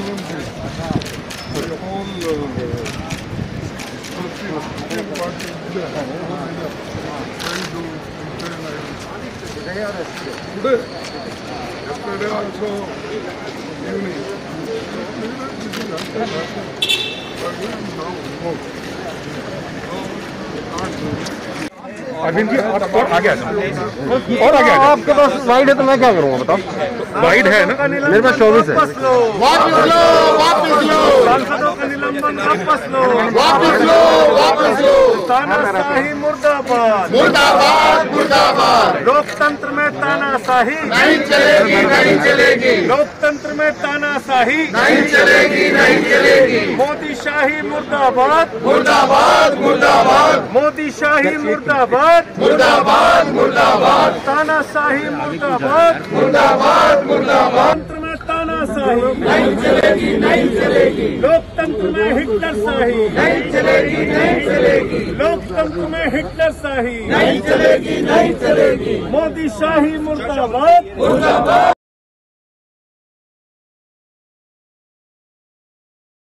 Today, yesterday also evening. Arvind ji और आगे आ जाओ और आगे आ जाओ। आपके पास वाइड है तो मैं क्या करूँगा बताओ? वाइड है ना, मेरे पास 24 है। वापस लो, सांसदों का निलंबन वापस लो, वापस लो, वापस लो। तानाशाही मुर्दाबाद, मुर्दाबाद, मुर्दाबाद। लोकतंत्र में तानाशाही नहीं चलेगी, नहीं चलेगी, लोकतंत्र में तानाशाही नहीं चलेगी, नहीं चलेगी। मोदी शाही मुर्दाबाद, मुर्दाबाद, मुर्दाबाद, मोदी शाही मुर्दाबाद, मुर्दाबाद, मुर्दाबाद, तानाशाही मुर्दाबाद, मुर्दाबाद, मुर्दाबाद। तंत्र में तानाशाही नहीं चलेगी, नहीं चलेगी, लोकतंत्र में हिटलरशाही नहीं चलेगी, नहीं चलेगी, लोकतंत्र में हिटलरशाही नहीं चलेगी, नहीं चलेगी। मोदी शाही मुर्दाबाद, मुर्दाबाद,